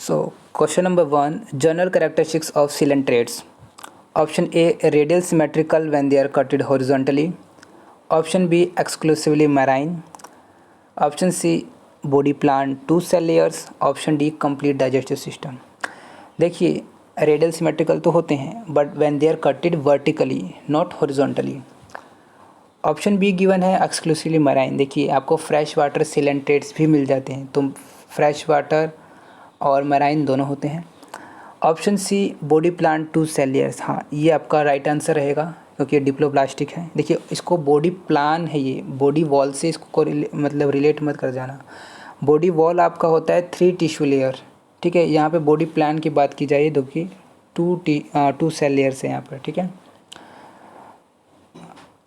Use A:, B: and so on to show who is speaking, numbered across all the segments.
A: So, question number 1, general characteristics of coelenterates. Option A, radial symmetrical when they are cutted horizontally. Option B, exclusively marine. Option C, body plan, 2 cell layers. Option D, complete digestive system. देखिए, radial symmetrical तो होते हैं but when they are cutted vertically not horizontally. Option B given है exclusively marine. देखिए, आपको fresh water coelenterates भी मिल जाते हैं, तो फ्रेश वाटर और मराइन दोनों होते हैं. Option C, body plant 2 cell layers. हाँ, ये आपका राइट आंसर रहेगा क्योंकि ये डिप्लोप्लास्टिक है. देखिए, इसको बॉडी प्लान है, ये बॉडी वॉल से इसको मतलब रिलेट मत कर जाना. बॉडी वॉल आपका होता है 3 टिश्यू लेयर. ठीक है, यहाँ पे बॉडी प्लान की बात की जाए तो कि 2 सेल लेयर्स है यहाँ पर. ठीक है,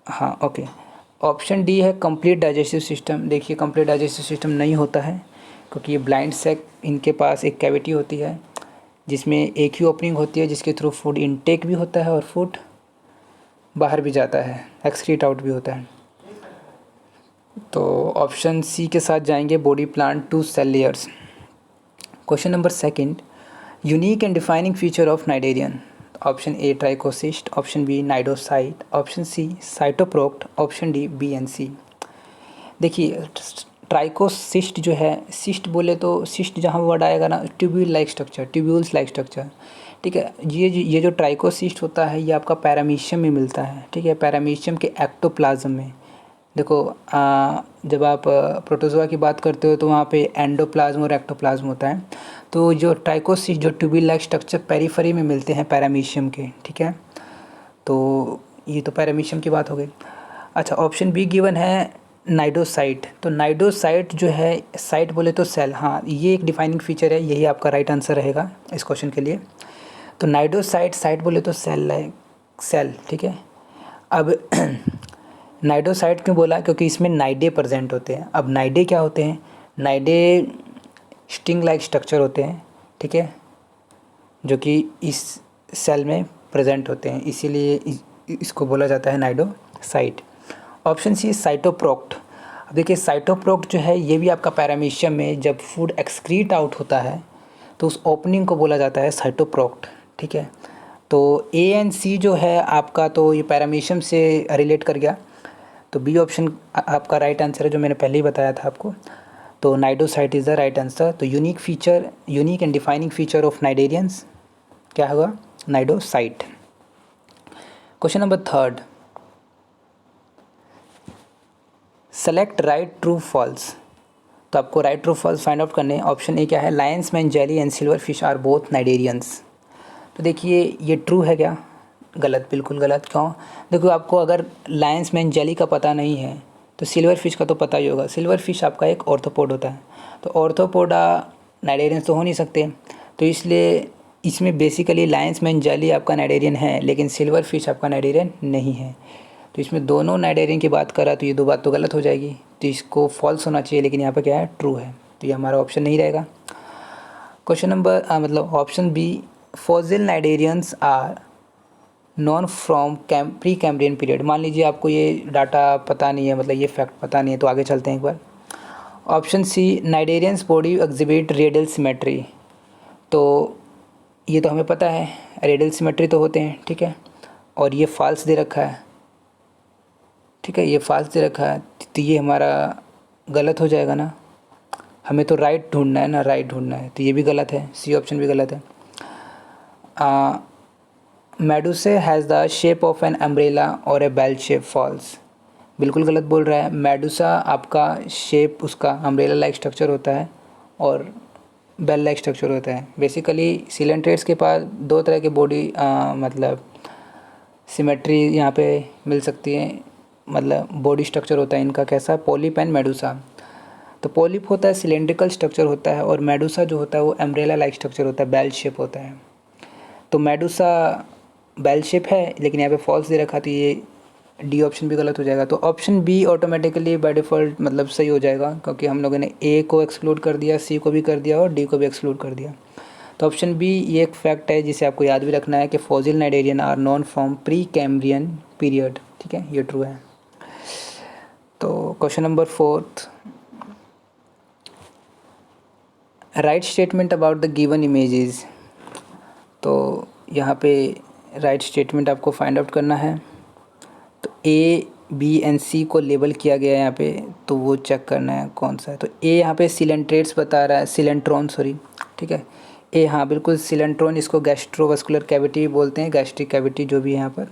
A: हाँ ओके. ऑप्शन डी है कंप्लीट डाइजेस्टिव सिस्टम. देखिए, कंप्लीट डाइजेस्टिव सिस्टम नहीं होता है क्योंकि ये ब्लाइंड सेक, इनके पास एक कैविटी होती है जिसमें एक ही ओपनिंग होती है जिसके थ्रू फूड इनटेक भी होता है और फूड बाहर भी जाता है, एक्सक्रीट आउट भी होता है. तो ऑप्शन सी के साथ जाएंगे, body plant 2 cell layers. Question number 2, unique and defining feature of cnidarian. Option A trichocyst, option B cnidocyte, option C cytoproct, option D B and C. देखिए, ट्राइकोसिस्ट जो है, सिस्ट बोले तो सिस्ट जहाँ वर्ड आएगा ना, tubule like structure, tubules like structure. ठीक है, ये जो ट्राइकोसिस्ट होता है ये आपका पैरामीशियम में मिलता है. ठीक है, पैरामीशियम के एक्टोप्लाज्म में. देखो, जब आप प्रोटोजोआ की बात करते हो तो वहाँ पे एंडोप्लाज्म और एक्टोप्लाज्म होता है. तो जो ट्राइकोसिस्ट, जो ट्यूब्यूल लाइक स्ट्रक्चर पेरिफेरी में मिलते हैं पैरामीशियम के. ठीक है, तो ये तो पैरामीशियम की बात हो गई. अच्छा, ऑप्शन बी गिवन है नाइडोसाइट. तो नाइडोसाइट जो है, साइट बोले तो सेल. हाँ, ये एक डिफाइनिंग फीचर है, यही आपका राइट आंसर रहेगा इस क्वेश्चन के लिए. तो नाइडोसाइट, साइट बोले तो सेल है, सेल. ठीक है, अब नाइडोसाइट क्यों बोला, क्योंकि इसमें नाइडे प्रेजेंट होते हैं. अब नाइडे क्या होते हैं, नाइडे स्टिंग लाइक स्ट्रक्चर होते हैं. ठीक है, जो कि इस सेल में प्रेजेंट होते हैं, इसीलिए इसको बोला जाता है नाइडोसाइट. Option C साइटोप्रोक्ट. अब देखिए, साइटोप्रोक्ट जो है ये भी आपका पैरामीशियम में जब फूड एक्सक्रीट आउट होता है तो उस ओपनिंग को बोला जाता है साइटोप्रोक्ट. ठीक है, तो ए एंड सी जो है आपका, तो ये पैरामीशियम से रिलेट कर गया. तो बी ऑप्शन आपका राइट आंसर है, जो मैंने पहले ही बताया था आपको. तो cnidocyte is the right answer. तो unique and defining feature of cnidarians क्या होगा, cnidocyte. Question number 3, select right true false. तो आपको right true false find out करने. ऑप्शन ए क्या है, lion's mane jelly and silver fish are both cnidarians. तो देखिए, ये ट्रू है क्या, गलत, बिल्कुल गलत. क्यों, देखो, आपको अगर लायंस मैन जेली का पता नहीं है तो सिल्वर फिश का तो पता ही होगा. सिल्वर फिश आपका एक ऑर्थोपोड होता है, तो ऑर्थोपोडा नाइडेरियंस तो हो नहीं सकते. तो इसलिए इसमें बेसिकली लायंस मैन जेली आपका नाइडेरियन है, लेकिन सिल्वर फिश आपका नाइडेरियन नहीं है. तो इसमें दोनों नाइडेरियन की बात करा तो ये दो बात तो गलत हो जाएगी, तो इसको फॉल्स होना चाहिए, लेकिन यहाँ पर क्या है, ट्रू है. तो ये हमारा ऑप्शन नहीं रहेगा. क्वेश्चन नंबर मतलब option B, fossil cnidarians are known from pre Cambrian period. मान लीजिए आपको ये डाटा पता नहीं है, मतलब ये फैक्ट पता नहीं है, तो आगे चलते हैं एक बार. Option C, cnidarians body exhibit radial symmetry. तो ये तो हमें पता है, रेडियल सिमेट्री तो होते हैं. ठीक है, और ये फॉल्स दे रखा है. ठीक है, ये फॉल्स दे रखा है, तो ये हमारा गलत हो जाएगा ना. हमें तो राइट ढूंढना है ना, राइट ढूंढना है, तो ये भी गलत है, सी ऑप्शन भी गलत है. Medusa has the shape of an umbrella और ए बेल शेप फॉल्स. बिल्कुल गलत बोल रहा है. मेडुसा आपका शेप, उसका अम्ब्रेला लाइक स्ट्रक्चर होता है और बेल लाइक स्ट्रक्चर होता है. बेसिकली सिलेंट्रेट्स के पास 2 तरह के बॉडी मतलब सिमेट्री यहाँ पे मिल सकती है, मतलब बॉडी स्ट्रक्चर होता है इनका कैसा, पॉलिप एंड मेडुसा. तो पॉलिप होता है सिलेंड्रिकल स्ट्रक्चर होता है, और मेडुसा जो होता है वो अम्ब्रेला लाइक स्ट्रक्चर होता है, बेल शेप होता है. तो मेडुसा बेल शेप है, लेकिन यहाँ पे फॉल्स दे रखा, तो ये डी ऑप्शन भी गलत हो जाएगा. तो option be automatically by default मतलब सही हो जाएगा, क्योंकि हम लोगों ने ए को एक्सक्लूड कर दिया, सी को भी कर दिया और डी को भी एक्सक्लूड कर दिया. तो ऑप्शन बी ये एक फैक्ट है जिसे आपको याद भी रखना है कि fossil cnidarian are known from pre Cambrian period. ठीक है, ये ट्रू है. तो question number 4, right statement about the given images. तो यहाँ पे राइट स्टेटमेंट आपको फाइंड आउट करना है। तो ए बी एंड सी को लेबल किया गया है यहाँ पे, तो वो चेक करना है कौन सा है। तो ए यहाँ पे सिलेंट्रेट्स बता रहा है, सिलेंट्रॉन सॉरी, ठीक है। ए हाँ बिल्कुल सिलेंट्रॉन, इसको गैस्ट्रोवास्कुलर कैविटी भी बोलते हैं, गैस्ट्रिक कैविटी जो भी है यहाँ पर।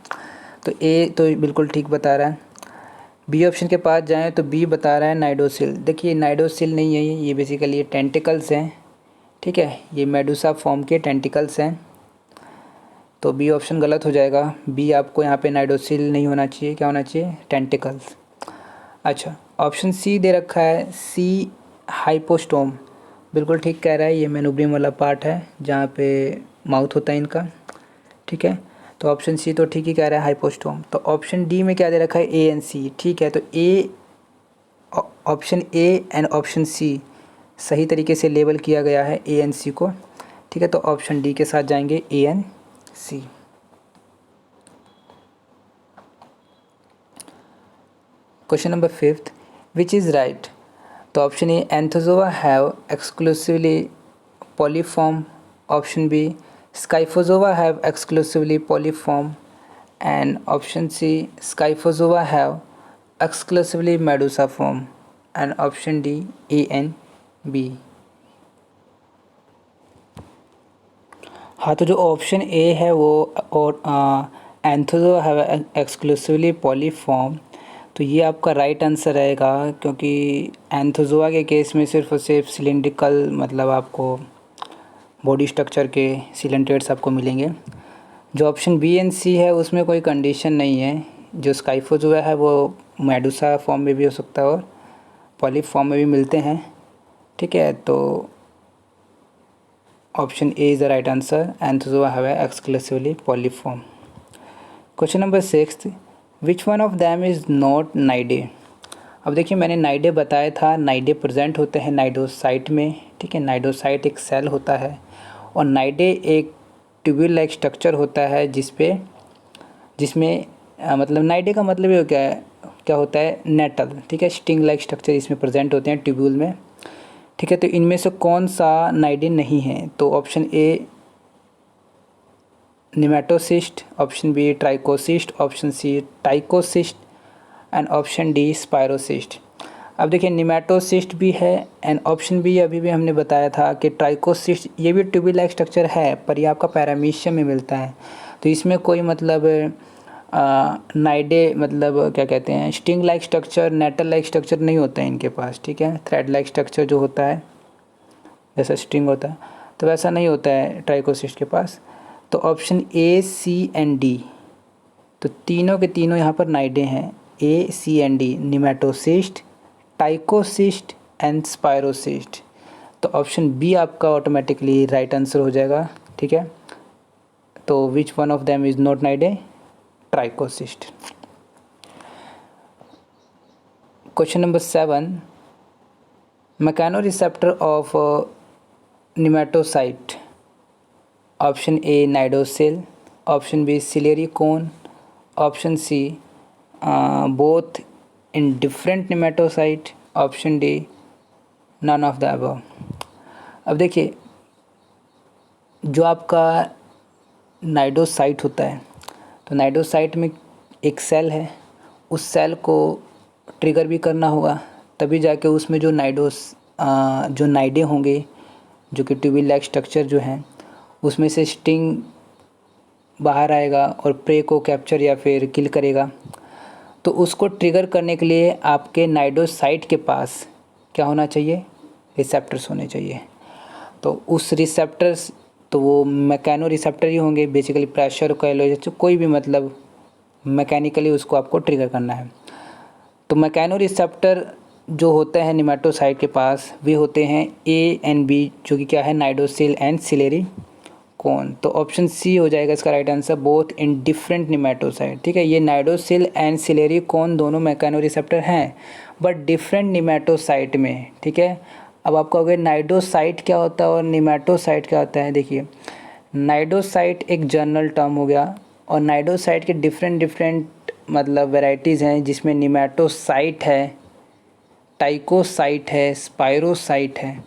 A: तो ए तो बिल्कुल ठीक बता रहा है। बी ऑप्शन के पास जाएँ तो बी बता रहा है नाइडोसिल। देखिए नाइडोसिल नहीं है ये बेसिकली ये टेंटिकल्स हैं, ठीक है, ये मेडुसा फॉर्म के टेंटिकल्स हैं। तो बी ऑप्शन गलत हो जाएगा। बी आपको यहाँ पे नाइडोसिल नहीं होना चाहिए, क्या होना चाहिए, टेंटिकल्स। अच्छा ऑप्शन सी दे रखा है, सी हाइपोस्टोम, बिल्कुल ठीक कह रहा है, ये मेनुब्रियम वाला पार्ट है जहाँ पे माउथ होता है इनका, ठीक है। तो ऑप्शन सी तो ठीक ही कह रहा है, हाइपोस्टोम। तो ऑप्शन डी में क्या दे रखा है, ए एंड सी, ठीक है। तो A option A and option C सही तरीके से लेबल किया गया है ए एंड सी को, ठीक है। तो ऑप्शन डी के साथ जाएंगे, A and C. Question number 5, which is right. तो option A anthozoa have exclusively polyform, option B scyphozoa have exclusively polyform, and option C scyphozoa have exclusively medusa form, and option D A and B. हाँ तो जो option A है वो और Anthozoa have exclusively polyform, तो ये आपका right answer रहेगा, क्योंकि एंथोजोआ के केस में सिर्फ और सिर्फ सिलेंड्रिकल मतलब आपको बॉडी स्ट्रक्चर के सिलेंट्रेट्स आपको मिलेंगे। जो ऑप्शन बी एंड सी है उसमें कोई कंडीशन नहीं है। जो स्काइफोजोआ है वो मेडुसा फॉर्म में भी हो सकता है और पॉलीफॉर्म में भी मिलते हैं, ठीक है। तो option A is the right answer, anthozoa have exclusively polyform. Question number 6, which one of them is not cnidae. अब देखिए मैंने नाइडे बताया था, नाइडे प्रेजेंट होते हैं नाइडोसाइट में, ठीक है। नाइडोसाइट एक सेल होता है और नाइडे एक ट्यूब्यूल लाइक स्ट्रक्चर होता है जिसमें मतलब नाइडे का मतलब ये क्या होता है, नेटल, ठीक है, स्टिंग लाइक स्ट्रक्चर इसमें प्रेजेंट होते हैं ट्यूब्यूल में, ठीक है। तो इनमें से कौन सा नाइडे नहीं है। तो option A nematocyst, option B trichocyst, option C ptychocyst, and option D spirocyst. अब देखिए निमेटोसिस्ट भी है एंड ऑप्शन बी अभी भी हमने बताया था कि ट्राइकोसिस्ट, ये भी ट्यूब्यूल लाइक स्ट्रक्चर है पर ये आपका पैरामीशियम में मिलता है। तो इसमें कोई मतलब नाइडे मतलब क्या कहते हैं, sting like structure, nettle like structure नहीं होता है इनके पास, ठीक है। थ्रेड लाइक स्ट्रक्चर जो होता है जैसा स्ट्रिंग होता है तो वैसा नहीं होता है ट्राइकोसिस्ट के पास। तो option A C and D, तो तीनों के तीनों यहाँ पर नाइडे हैं, A C and D, nematocyst, ptychocyst and spirocyst. तो ऑप्शन बी आपका ऑटोमेटिकली राइट आंसर हो जाएगा, ठीक है। तो which one of them is not cnidae, trichocyst. Question number 7, mechanoreceptor of nematocyte. Option A cnidocil, option B ciliary cone, option C both in different nematocyte, option D none of the above. अब देखिए जो आपका cnidocyte होता है, तो cnidocyte में एक cell है, उस सेल को ट्रिगर भी करना होगा तभी जाके उसमें जो नाइडे होंगे, जो कि ट्यूब्यूल लाइक स्ट्रक्चर जो हैं, उसमें से स्टिंग बाहर आएगा और प्रे को कैप्चर या फिर किल करेगा। तो उसको ट्रिगर करने के लिए आपके नाइडोसाइट के पास क्या होना चाहिए, रिसेप्टर्स होने चाहिए। तो उस रिसेप्टर्स, तो वो मैकेनो रिसेप्टर ही होंगे बेसिकली, प्रेशर कह लो या कोई भी मतलब मैकेनिकली उसको आपको ट्रिगर करना है। तो मैकेनो रिसेप्टर जो होते हैं निमेटोसाइट के पास वे होते हैं ए एंड बी, जो कि क्या है, नाइडोसिल एंड सिलेरी कोन। तो ऑप्शन सी हो जाएगा इसका right answer, both in different nematocyte, ठीक है। ये नाइडोसिल एंड सिलेरी कोन दोनों मैकेनो रिसेप्टर हैं बट डिफरेंट निमेटोसाइट में, ठीक है। अब आपको अगर नाइडोसाइट क्या होता है और निमेटोसाइट क्या होता है, देखिए नाइडोसाइट एक जनरल टर्म हो गया और नाइडोसाइट के डिफरेंट मतलब वेराइटीज़ हैं, जिसमें निमेटोसाइट है, टाइकोसाइट है, स्पायरोसाइट है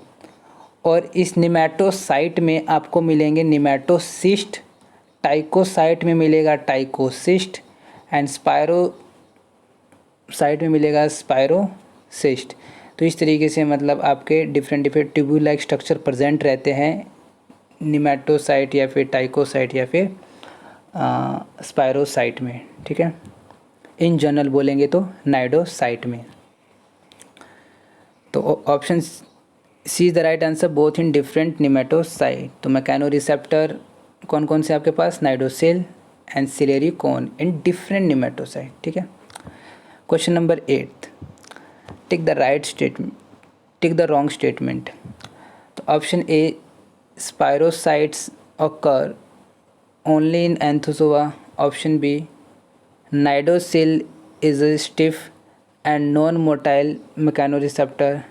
A: और इस निमेटोसाइट में आपको मिलेंगे निमेटोसिस्ट, टाइकोसाइट में मिलेगा टाइकोसिस्ट एंड स्पायरोसाइट में मिलेगा स्पायरोसिस्ट। तो इस तरीके से मतलब आपके different different tubule like structure present रहते हैं निमेटोसाइट या फिर टाइकोसाइट या फिर स्पायरोसाइट में, ठीक है। इन जनरल बोलेंगे तो नाइडोसाइट में। तो option C is the right answer, both in different nematocyte. तो मैकेनो रिसेप्टर कौन कौन से आपके पास, नाइडोसिल एंड सिलेरी कौन इन डिफरेंट निमेटोसाइट, ठीक है। Question number 8, tick the right statement, tick the wrong statement. तो option A, spirocytes occur only in Anthozoa. Option B, Nidosil is a stiff and non-motile mechanoreceptor.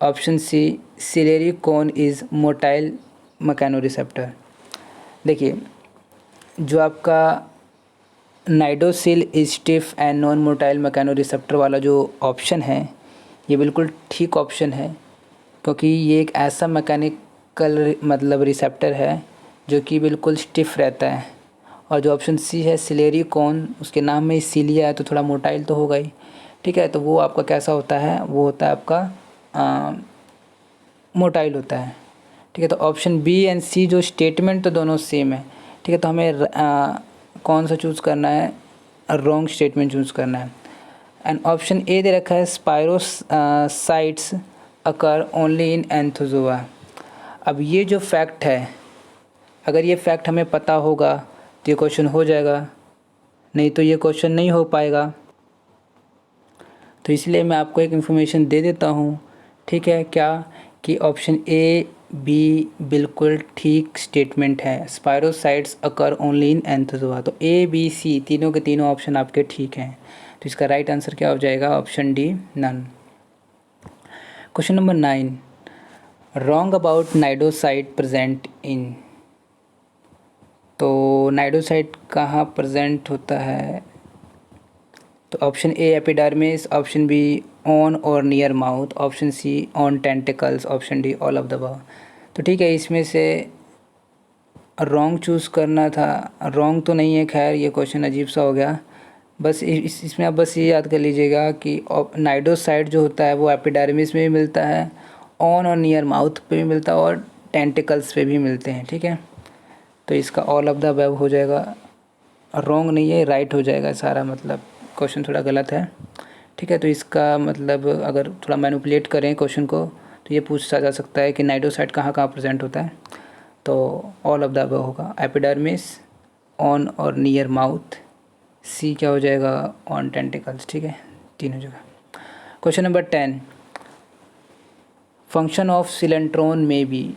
A: Option C, ciliary cone is motile mechanoreceptor. देखिए, जो आपका नाइडोसिल stiff and non motile मैकेनोरिसेप्टर वाला जो option है ये बिल्कुल ठीक ऑप्शन है, क्योंकि ये एक ऐसा मैकेनिकल मतलब रिसेप्टर है जो कि बिल्कुल स्टिफ रहता है। और जो ऑप्शन सी है सिलेरी कॉन, उसके नाम में सिलिया है तो थोड़ा मोटाइल तो होगा ही, ठीक है। तो वो आपका कैसा होता है, वो होता है आपका मोटाइल होता है, ठीक है। तो ऑप्शन बी एंड सी जो स्टेटमेंट तो दोनों सेम है, ठीक है। तो हमें कौन सा चूज़ करना है, रॉन्ग स्टेटमेंट चूज़ करना है। एंड ऑप्शन ए दे रखा है स्पायरोसाइट्स अकर ओनली इन एंथोजोआ। अब ये जो फैक्ट है, अगर ये फैक्ट हमें पता होगा तो ये क्वेश्चन हो जाएगा, नहीं तो ये क्वेश्चन नहीं हो पाएगा। तो इसलिए मैं आपको एक इन्फॉर्मेशन दे देता हूँ, ठीक है, क्या कि ऑप्शन ए बी बिल्कुल ठीक स्टेटमेंट है, स्पायरोसाइट्स अकर ओनली इन एंथोजोआ। तो ए बी सी तीनों के तीनों ऑप्शन आपके ठीक हैं। तो इसका राइट आंसर क्या हो जाएगा, option D, none. Question number 9, wrong about cnidocyte present in. तो नाइडोसाइट कहाँ प्रेजेंट होता है, तो option A epidermis, option B on और near mouth, option C on tentacles, option D all of the above. तो ठीक है, इसमें से रॉन्ग चूज़ करना था, रॉन्ग तो नहीं है, खैर ये क्वेश्चन अजीब सा हो गया। बस इसमें आप बस ये याद कर लीजिएगा कि नाइडोसाइट जो होता है वो एपिडर्मिस में भी मिलता है, ऑन और नियर माउथ पे भी मिलता है और टेंटिकल्स पे भी मिलते हैं, ठीक है। तो इसका ऑल ऑफ द अबव हो जाएगा, रॉन्ग नहीं है, राइट हो जाएगा सारा, मतलब क्वेश्चन थोड़ा गलत है, ठीक है। तो इसका मतलब अगर थोड़ा मैनिपुलेट करें क्वेश्चन को तो ये पूछा जा सकता है कि नाइडोसाइट कहाँ कहाँ प्रेजेंट होता है। तो ऑल ऑफ द अबव होगा, एपिडर्मिस, ऑन और नियर माउथ, सी क्या हो जाएगा, ऑन टेंटिकल्स, ठीक है, तीनों जगह। Question number 10, function of coelenteron में बी।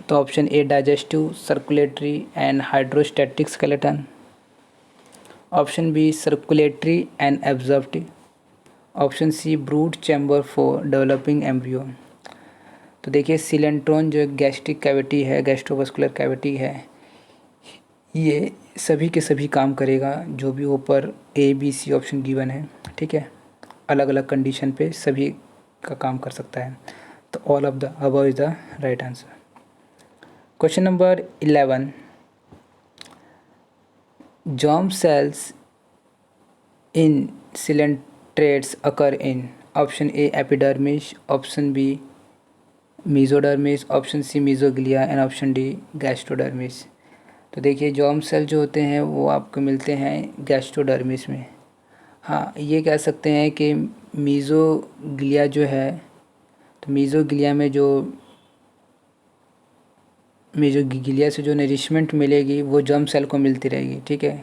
A: तो option A digestive, circulatory and hydrostatic skeleton, option B circulatory and absorptive, option C brood chamber for developing embryo. तो देखिए सिलेंट्रोन जो गैस्ट्रिक कैविटी है, गैस्ट्रोवास्कुलर कैविटी है, ये सभी के सभी काम करेगा जो भी ऊपर A B C option given है, ठीक है। अलग अलग कंडीशन पे सभी का काम कर सकता है। तो all of the above is the right answer. Question number 11, germ cells in coelentrates occur in option A epidermis, option B mesodermis, option C mesoglia and option D gastrodermis। तो देखिए जॉर्म सेल जो होते हैं वो आपको मिलते हैं गैस्ट्रोडर्मिस में। हाँ, ये कह सकते हैं कि मीज़ोग्लिया जो है, तो मीज़ोग्लिया में जो मीज़ोग्लिया से जो नरिशमेंट मिलेगी वो जर्म सेल को मिलती रहेगी, ठीक है,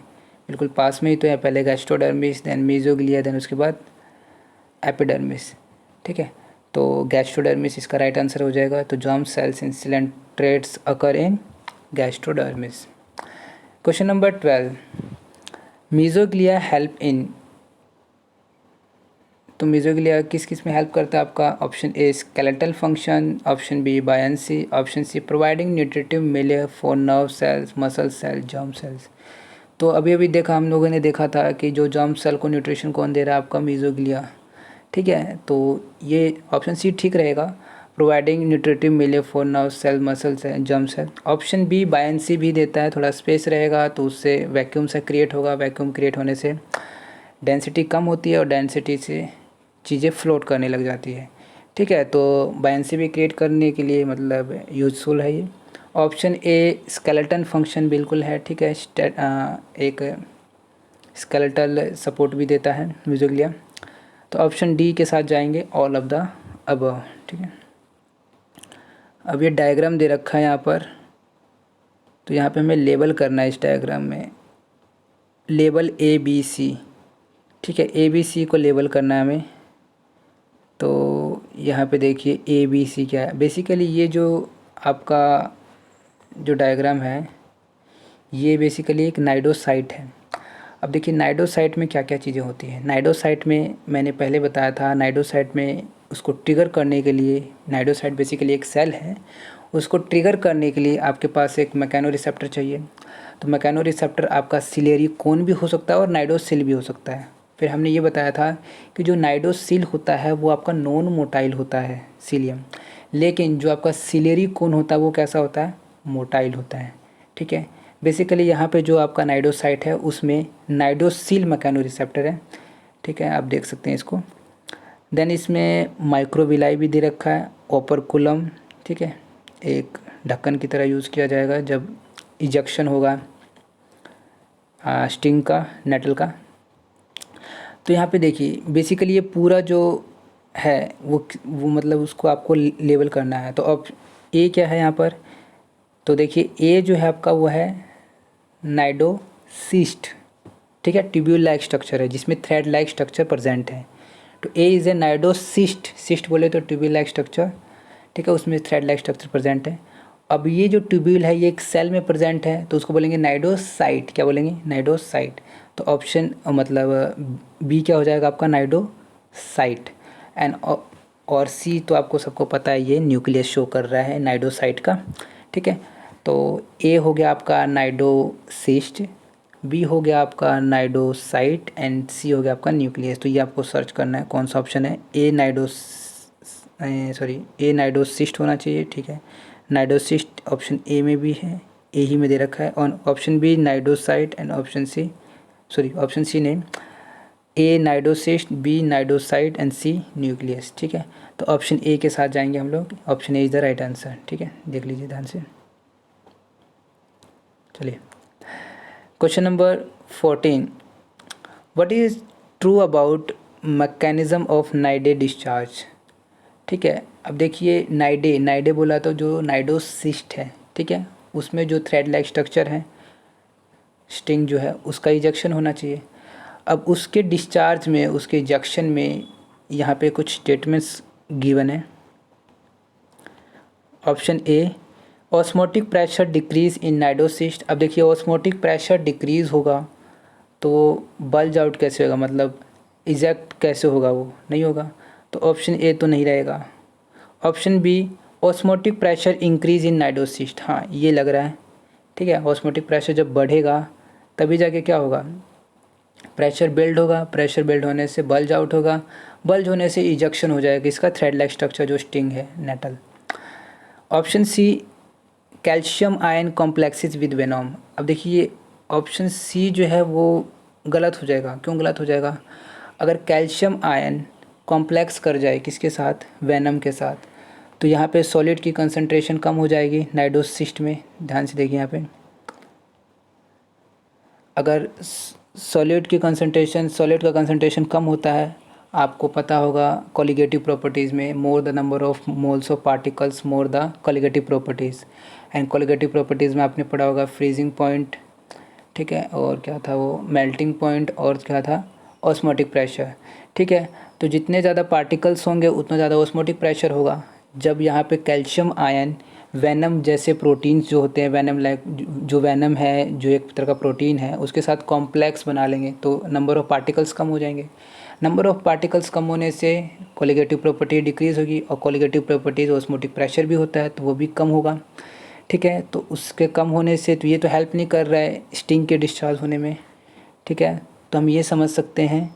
A: बिल्कुल पास में ही तो है, पहले गैस्ट्रोडर्मिस देन मीज़ोग्लिया देन उसके बाद एपिडर्मिस, ठीक है। तो गैस्ट्रोडर्मिस इसका राइट आंसर हो जाएगा। तो germ cells in coelenterates occur in gastrodermis. Question number 12, mesoglea help in. तो मीज़ोग्लिया किस किस में हेल्प करता है आपका, option A skeletal function, option B buoyancy, option C providing nutritive milieu for nerve cells, muscle cell, germ cells. तो अभी अभी देखा, हम लोगों ने देखा था कि जो जर्म सेल को न्यूट्रिशन कौन दे रहा है, आपका मीज़ोग्लिया, ठीक है। तो ये ऑप्शन सी ठीक रहेगा, प्रोवाइडिंग न्यूट्रिटिव मिले for nerve cell muscles and germ cell. Option B buoyancy भी देता है, थोड़ा स्पेस रहेगा तो उससे वैक्यूम से क्रिएट होगा, वैक्यूम क्रिएट होने से डेंसिटी कम होती है और डेंसिटी से चीज़ें फ्लोट करने लग जाती है। ठीक है, तो बायंसी भी क्रिएट करने के लिए मतलब यूजफुल है ये। ऑप्शन ए स्केलेटन फंक्शन बिल्कुल है। ठीक है, एक स्केलेटल सपोर्ट भी देता है म्यूजिकलिया। तो ऑप्शन डी के साथ जाएंगे, ऑल ऑफ द अबव। ठीक है, अब ये डायग्राम दे रखा है यहाँ पर, तो यहाँ पे हमें लेबल करना है इस डायग्राम में, लेबल ए बी सी। ठीक है, ए बी सी को लेबल करना है हमें। तो यहाँ पे देखिए ए बी सी क्या है। बेसिकली ये जो आपका जो डायग्राम है ये बेसिकली एक नाइडोसाइट है। अब देखिए नाइडोसाइट में क्या क्या चीज़ें होती हैं। नाइडोसाइट में मैंने पहले बताया था, नाइडोसाइट में उसको ट्रिगर करने के लिए, नाइडोसाइट बेसिकली एक सेल है, उसको ट्रिगर करने के लिए आपके पास एक मैकेनो रिसेप्टर चाहिए। तो मैकेनो रिसेप्टर आपका सिलेरी कोन भी हो सकता है और नाइडोसिल भी हो सकता है। फिर हमने ये बताया था कि जो नाइडोसिल होता है वो आपका नॉन मोटाइल होता है, सीलियम, लेकिन जो आपका सिलेरी कोन होता है वो कैसा होता है, मोटाइल होता है। ठीक है, बेसिकली यहाँ पे जो आपका नाइडोसाइट है उसमें नाइडोसिल मैकेनो रिसेप्टर है। ठीक है, आप देख सकते हैं इसको। देन इसमें माइक्रोविलाई भी दे रखा है, ओपरकुलम। ठीक है, एक ढक्कन की तरह यूज़ किया जाएगा जब इजेक्शन होगा स्टिंग का, नेटल का। तो यहाँ पे देखिए बेसिकली ये पूरा जो है वो मतलब उसको आपको लेबल करना है। तो अब ए क्या है यहाँ पर, तो देखिए ए जो है आपका वो है नाइडोसिस्ट। ठीक है, ट्यूब्यूल लाइक स्ट्रक्चर है जिसमें थ्रेड लाइक स्ट्रक्चर प्रेजेंट है। तो ए इज़ ए नाइडोसिस्ट, सिस्ट बोले तो ट्यूब्यूल लाइक स्ट्रक्चर। ठीक है, उसमें थ्रेड लाइक स्ट्रक्चर प्रेजेंट है। अब ये जो ट्यूब्यूल है ये एक सेल में प्रेजेंट है तो उसको बोलेंगे नाइडोसाइट। क्या बोलेंगे, नाइडोसाइट। तो ऑप्शन मतलब बी क्या हो जाएगा आपका, नाइडोसाइट। एंड और सी तो आपको सबको पता है ये न्यूक्लियस शो कर रहा है नाइडोसाइट का। ठीक है, तो ए हो गया आपका नाइडोसिस्ट, बी हो गया आपका नाइडोसाइट एंड सी हो गया आपका न्यूक्लियस। तो ये आपको सर्च करना है कौन सा ऑप्शन है, ए नाइडोसिस्ट होना चाहिए। ठीक है, नाइडोसिस्ट ऑप्शन ए में भी है, ए ही में दे रखा है। और option B cnidocyte and option C नहीं, A cnidocyst, B cnidocyte and C nucleus. ठीक है, तो ऑप्शन ए के साथ जाएंगे हम लोग, option A is the right answer. ठीक है, देख लीजिए ध्यान से। चलिए question number 14, what is true about mechanism of cnidae discharge. ठीक है, अब देखिए नाइडे बोला तो जो नाइडोसिस्ट है, ठीक है, उसमें जो थ्रेड लाइक स्ट्रक्चर है, स्टिंग जो है उसका इजेक्शन होना चाहिए। अब उसके डिस्चार्ज में, उसके इजेक्शन में यहाँ पे कुछ स्टेटमेंट्स गिवन है। Option A, osmotic pressure decrease in cnidocyst. अब देखिए ऑस्मोटिक प्रेशर डिक्रीज़ होगा तो बल्ज आउट कैसे होगा, मतलब इजेक्ट कैसे होगा, वो नहीं होगा। तो ऑप्शन ए तो नहीं रहेगा। Option B, osmotic pressure increase in cnidocyst. हाँ ये लग रहा है। ठीक है, ऑस्मोटिक प्रेशर जब बढ़ेगा तभी जाके क्या होगा, प्रेशर बिल्ड होगा, प्रेशर बिल्ड होने से बल्ज आउट होगा, बल्ज होने से इजेक्शन हो जाएगा इसका थ्रेड लाइक स्ट्रक्चर जो स्टिंग है, nettle. Option C, calcium ion complexes with venom. अब देखिए ऑप्शन सी जो है वो गलत हो जाएगा। क्यों गलत हो जाएगा, अगर कैल्शियम आयन कॉम्प्लेक्स कर जाए किसके साथ, वेनम के साथ, तो यहाँ पे सॉलिड की कंसंट्रेशन कम हो जाएगी नाइडोसिस्ट में। ध्यान से देखिए यहाँ पे, अगर सॉलिड का कंसंट्रेशन कम होता है, आपको पता होगा कॉलिगेटिव प्रॉपर्टीज़ में, more the number of moles of particles more the colligative properties. And colligative properties में आपने पढ़ा होगा फ्रीजिंग पॉइंट, ठीक है, और क्या था वो, मेल्टिंग पॉइंट, और क्या था, ऑस्मोटिक प्रेशर। ठीक है, तो जितने ज़्यादा पार्टिकल्स होंगे उतना ज़्यादा ऑस्मोटिक प्रेशर होगा। जब यहाँ पे कैल्शियम आयन वेनम जैसे प्रोटीन्स जो होते हैं, वेनम लाइक जो वेनम है जो एक तरह का प्रोटीन है, उसके साथ कॉम्प्लेक्स बना लेंगे तो नंबर ऑफ़ पार्टिकल्स कम हो जाएंगे। नंबर ऑफ़ पार्टिकल्स कम होने से कॉलिगेटिव प्रॉपर्टी डिक्रीज़ होगी, और कॉलिगेटिव प्रॉपर्टीज़ ऑस्मोटिक प्रेशर भी होता है तो वो भी कम होगा। ठीक है, तो उसके कम होने से तो ये तो हेल्प नहीं कर रहा है स्टिंग के डिस्चार्ज होने में। ठीक है, तो हम ये समझ सकते हैं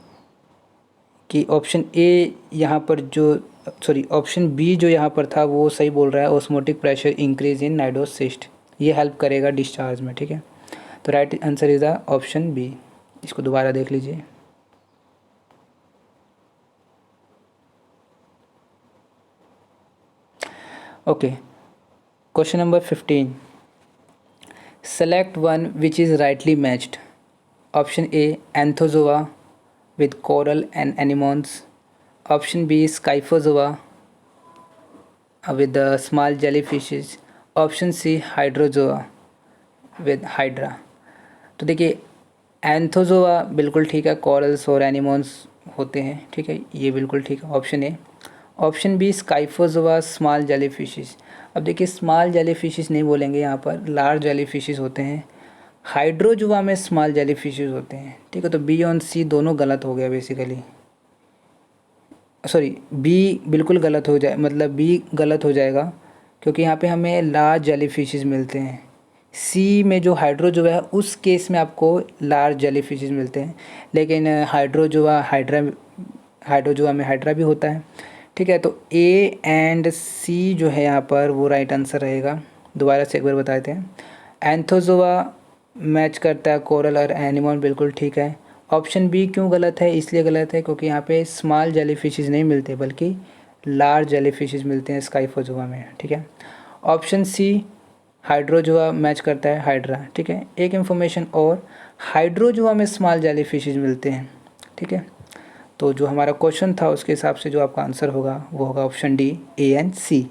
A: कि ऑप्शन ए यहाँ पर जो सॉरी ऑप्शन बी जो यहाँ पर था वो सही बोल रहा है, osmotic pressure increase in cnidocyst, ये हेल्प करेगा डिस्चार्ज में, ठीक है। तो right answer is the option B. इसको दोबारा देख लीजिए। Okay, question number 15, select one which is rightly matched. Option A anthozoa with coral and anemones. Option B Scyphozoa with the small jellyfishes. Option C Hydrozoa with Hydra। तो देखिए Anthozoa बिल्कुल ठीक है, corals और एनिमोन्स होते हैं, ठीक है, ये बिल्कुल ठीक है, option A. Option B scyphozoa small jellyfishes. अब देखिए स्मॉल जेलीफिशेस नहीं बोलेंगे, यहाँ पर लार्ज जेलीफिशेस होते हैं। हाइड्रोजुआ में स्मॉल जेलीफिशेस होते हैं, ठीक है। तो बी और सी दोनों गलत हो गया बेसिकली, सॉरी बी बिल्कुल गलत हो जाए, मतलब बी गलत हो जाएगा क्योंकि यहाँ पे हमें लार्ज जेलीफिशेस मिलते हैं। सी में जो हाइड्रोजुआ है उस केस में आपको लार्ज जेलीफिशेस मिलते हैं, लेकिन हाइड्रोजुआ में हाइड्रा भी होता है, ठीक है। तो ए एंड सी जो है यहाँ पर वो राइट आंसर रहेगा। दोबारा से एक बार बता देते हैं, एंथोजोआ मैच करता है कोरल और एनिमल, बिल्कुल ठीक है। ऑप्शन बी क्यों गलत है, इसलिए गलत है क्योंकि यहाँ पे स्मॉल जेलीफिशेस नहीं मिलते बल्कि लार्ज जेलीफिशेस मिलते हैं स्काइफोजुआ में, ठीक है। ऑप्शन सी हाइड्रोजुआ मैच करता है हाइड्रा, ठीक है। एक इन्फॉर्मेशन और, हाइड्रोजुआ में स्मॉल जेलीफिशेस मिलते हैं, ठीक है। तो जो हमारा क्वेश्चन था उसके हिसाब से जो आपका आंसर होगा वो होगा option D A and C.